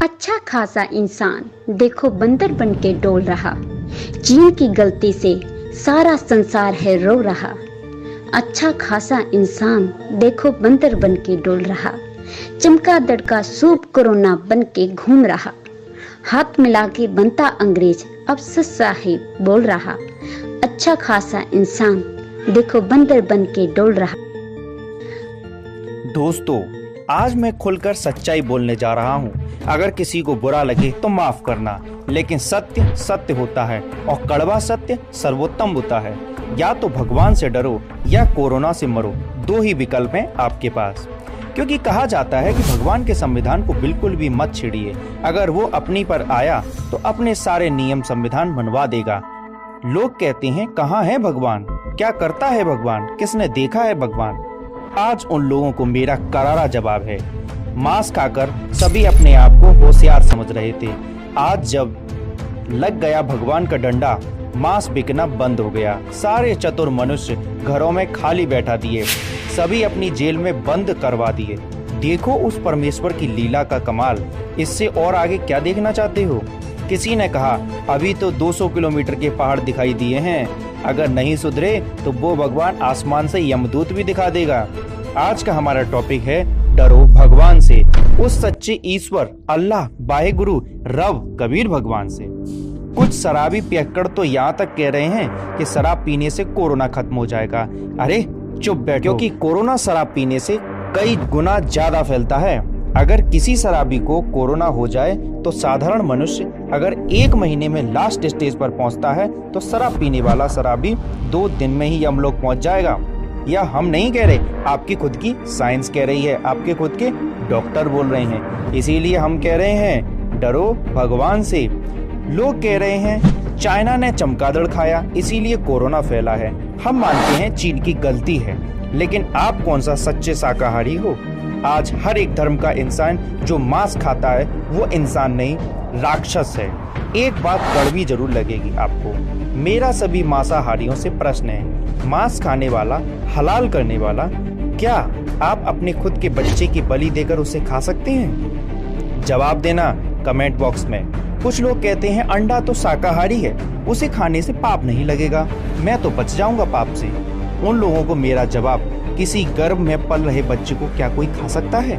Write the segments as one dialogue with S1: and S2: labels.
S1: अच्छा खासा इंसान देखो बंदर बन के डोल रहा। चीन की गलती से सारा संसार है रो रहा। अच्छा खासा इंसान देखो बंदर बन के डोल रहा। चमका दड़का सूप कोरोना बन के घूम रहा। हाथ मिला के बनता अंग्रेज अब सच साहिब बोल रहा। अच्छा खासा इंसान देखो बंदर बन के डोल रहा।
S2: दोस्तों, आज मैं खुलकर सच्चाई बोलने जा रहा हूँ। अगर किसी को बुरा लगे तो माफ करना, लेकिन सत्य सत्य होता है और कड़वा सत्य सर्वोत्तम होता है। या तो भगवान से डरो या कोरोना से मरो, दो ही विकल्प हैं आपके पास। क्योंकि कहा जाता है कि भगवान के संविधान को बिल्कुल भी मत छेड़िए। अगर वो अपनी पर आया तो अपने सारे नियम संविधान बनवा देगा। लोग कहते हैं कहाँ है भगवान, क्या करता है भगवान, किसने देखा है भगवान। आज उन लोगों को मेरा करारा जवाब है। मांस खाकर सभी अपने आप को होशियार समझ रहे थे। आज जब लग गया भगवान का डंडा, मांस बिकना बंद हो गया। सारे चतुर मनुष्य घरों में खाली बैठा दिए, सभी अपनी जेल में बंद करवा दिए। देखो उस परमेश्वर की लीला का कमाल। इससे और आगे क्या देखना चाहते हो? किसी ने कहा अभी तो 200 किलोमीटर के पहाड़ दिखाई दिए हैं, अगर नहीं सुधरे तो वो भगवान आसमान से यमदूत भी दिखा देगा। आज का हमारा टॉपिक है डरो भगवान से, उस सच्चे ईश्वर अल्लाह वाहेगुरु रब कबीर भगवान से। कुछ शराबी पियक्कड़ तो यहाँ तक कह रहे हैं कि शराब पीने से कोरोना खत्म हो जाएगा। अरे चुप बैठो, क्योंकि कोरोना शराब पीने से कई गुना ज्यादा फैलता है। अगर किसी शराबी को कोरोना हो जाए तो साधारण मनुष्य अगर 1 महीने में लास्ट स्टेज पर पहुंचता है तो शराब पीने वाला शराबी 2 दिन में ही यमलोक पहुंच जाएगा। या हम नहीं कह रहे, आपकी खुद की साइंस कह रही है, आपके खुद के डॉक्टर बोल रहे हैं। इसीलिए हम कह रहे हैं डरो भगवान से। लोग कह रहे हैं चाइना ने चमगादड़ खाया इसीलिए कोरोना फैला है। हम मानते हैं चीन की गलती है, लेकिन आप कौन सा सच्चे शाकाहारी हो? आज हर एक धर्म का इंसान जो मांस खाता है वो इंसान नहीं, राक्षस है। एक बात कड़वी जरूर लगेगी आपको, मेरा सभी मांसाहारियों से प्रश्न है, मांस खाने वाला, हलाल करने वाला, क्या आप अपने खुद के बच्चे की बलि देकर उसे खा सकते हैं? जवाब देना कमेंट बॉक्स में। कुछ लोग कहते हैं अंडा तो शाकाहारी है, उसे खाने से पाप नहीं लगेगा, मैं तो बच जाऊंगा पाप से। उन लोगों को मेरा जवाब, किसी गर्भ में पल रहे बच्चे को क्या कोई खा सकता है?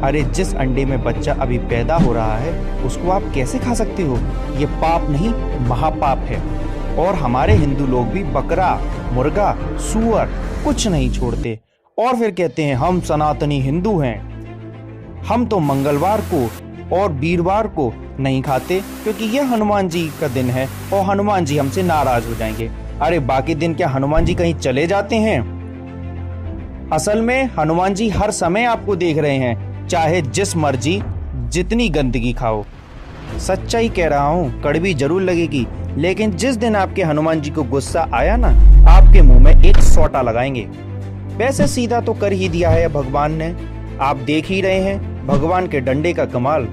S2: अरे जिस अंडे में बच्चा अभी पैदा हो रहा है उसको आप कैसे खा सकते हो? ये पाप नहीं महापाप है। और हमारे हिंदू लोग भी बकरा, मुर्गा, सूअर कुछ नहीं छोड़ते और फिर कहते हैं हम सनातनी हिंदू हैं। हम तो मंगलवार को और वीरवार को नहीं खाते क्योंकि यह हनुमान जी का दिन है और हनुमान जी हमसे नाराज हो जाएंगे। अरे बाकी दिन क्या हनुमान जी कहीं चले जाते हैं? असल में हनुमान जी हर समय आपको देख रहे हैं, चाहे जिस मर्जी जितनी गंदगी खाओ। सच्चाई कह रहा हूँ, कड़वी जरूर लगेगी, लेकिन जिस दिन आपके हनुमान जी को गुस्सा आया ना, आपके मुंह में एक सोटा लगाएंगे। वैसे सीधा तो कर ही दिया है भगवान ने, आप देख ही रहे हैं भगवान के डंडे का कमाल।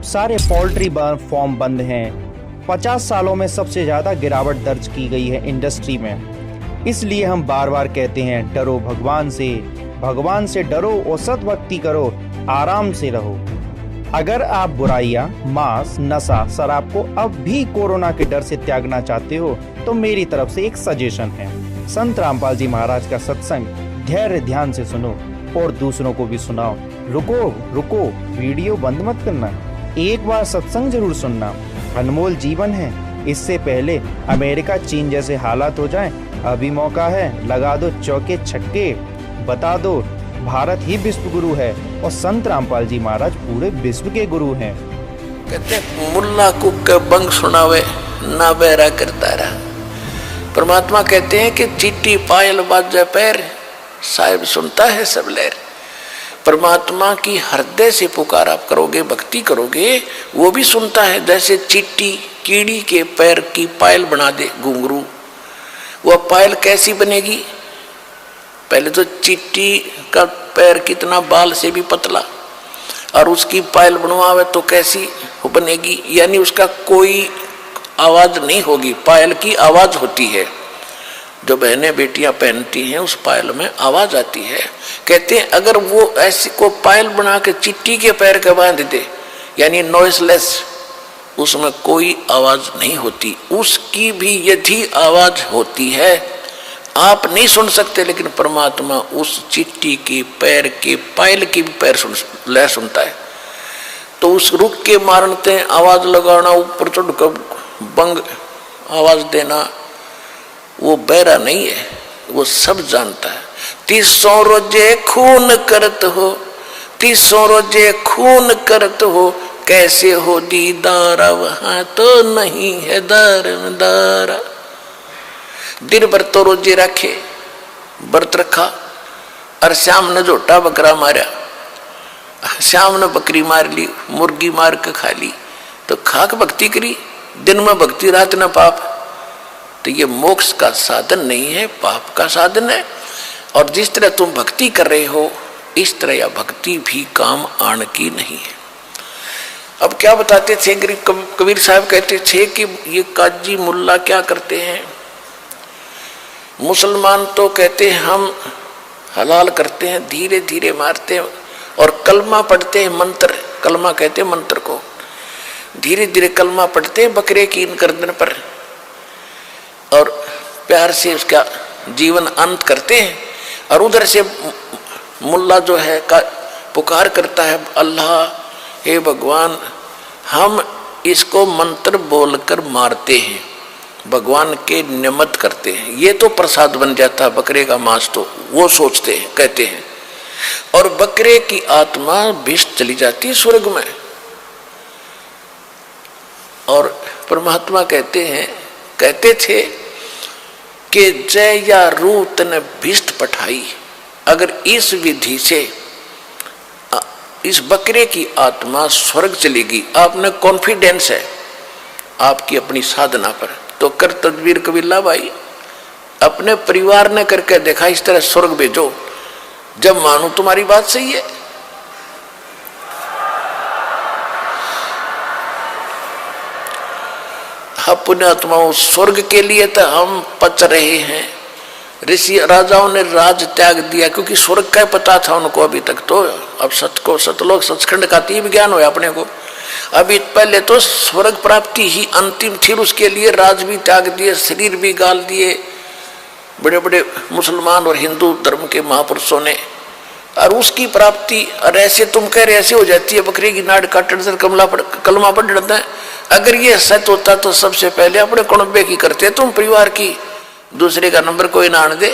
S2: सारे पोल्ट्री फार्म बंद हैं। 50 सालों में सबसे ज्यादा गिरावट दर्ज की गई है इंडस्ट्री में। इसलिए हम बार बार कहते हैं डरो भगवान से डरो और सद्भक्ति करो, आराम से रहो। अगर आप बुराइयां, मांस, नशा, शराब को अब भी कोरोना के डर से त्यागना चाहते हो तो मेरी तरफ से एक सजेशन है। संत रामपाल जी महाराज का सत्संग धैर्य ध्यान से सुनो और दूसरों को भी सुनाओ। रुको, वीडियो बंद मत करना, एक बार सत्संग जरूर सुनना, अनमोल जीवन है। इससे पहले अमेरिका चीन जैसे हालात हो जाएं, अभी मौका है, लगा दो चौके छक्के, बता दो भारत ही विश्व गुरु है और संत रामपाल जी महाराज पूरे विश्व के गुरु हैं।
S3: कहते मुल्ला कुक के बंग सुनावे ना बेरा करता रहा। परमात्मा कहते हैं कि चिट्टी पायल बाजे पैर, साहिब सुनता है सब लहर। परमात्मा की हृदय से पुकार आप करोगे, भक्ति करोगे, वो भी सुनता है। जैसे चिट्टी कीड़ी के पैर की पायल बना दे घुंघरू, वह पायल कैसी बनेगी? पहले तो चिट्टी का पैर कितना बाल से भी पतला, और उसकी पायल बनवावे तो कैसी बनेगी? यानी उसका कोई आवाज नहीं होगी, पायल की आवाज होती है। जो बहनें बेटियां पहनती हैं उस पायल में आवाज आती है। कहते हैं अगर वो ऐसी को पायल बना के चिट्टी के पैर के बांध दे, यानी नॉइसलेस, उसमें कोई आवाज नहीं होती। उसकी भी यदि आवाज होती है आप नहीं सुन सकते, लेकिन परमात्मा उस चींटी की पैर के पायल की भी पैर लय सुनता है। तो उस रुक के मारते आवाज लगाना, ऊपर चढ़कर बंग आवाज देना, वो बहरा नहीं है, वो सब जानता है। 300 रोजे खून करत हो, 300 रोजे खून करत हो, कैसे हो दीदारा वहां तो नहीं है दारा। दिन भर तो रोजे रखे, व्रत रखा, और शाम ने झोटा बकरा मारा, शाम ने बकरी मार ली, मुर्गी मार के खा ली, तो खाक भक्ति करी, दिन में भक्ति रात न पाप। तो ये मोक्ष का साधन नहीं है, पाप का साधन है। और जिस तरह तुम भक्ति कर रहे हो इस तरह यह भक्ति भी काम आने की नहीं है। अब क्या बताते थे कबीर साहब, कहते थे कि ये काजी मुल्ला क्या करते हैं, मुसलमान तो कहते हैं हम हलाल करते हैं, धीरे धीरे मारते हैं और कलमा पढ़ते हैं, मंत्र, कलमा कहते हैं मंत्र को, धीरे धीरे कलमा पढ़ते हैं बकरे की इन गर्दन पर, और प्यार से उसका जीवन अंत करते हैं। और उधर से मुल्ला जो है का पुकार करता है, अल्लाह हे भगवान, हम इसको मंत्र बोलकर मारते हैं, भगवान के निमित्त करते हैं, ये तो प्रसाद बन जाता है बकरे का मांस, तो वो सोचते हैं, कहते हैं। और बकरे की आत्मा विष चली जाती है स्वर्ग में। और परमात्मा कहते हैं, कहते थे कि जय या रूत ने भिष्ट पठाई, अगर इस विधि से इस बकरे की आत्मा स्वर्ग चलेगी, आपने कॉन्फिडेंस है आपकी अपनी साधना पर, तो कर तदबीर कबीला भाई, अपने परिवार ने करके देखा, इस तरह स्वर्ग भेजो, जब मानो तुम्हारी बात सही है। पुण्य आत्माओं, स्वर्ग के लिए तो हम पच रहे हैं। ऋषि राजाओं ने राज त्याग दिया क्योंकि स्वर्ग का पता था उनको अभी तक, तो अब सतलोक सचखंड का तीव्र ज्ञान हुआ अपने को। अभी पहले तो स्वर्ग प्राप्ति ही अंतिम थी, उसके लिए राज भी त्याग दिए, शरीर भी गाल दिए बड़े बड़े मुसलमान और हिंदू धर्म के महापुरुषों ने, और उसकी प्राप्ति। और ऐसे तुम कह रहे ऐसे हो जाती है, बकरी की नाड़ काटने कलमा पढ़ डरता है। अगर ये सत्य होता तो सबसे पहले अपने कुणबे की करते तुम, परिवार की, दूसरे का नंबर कोई ना आने दे।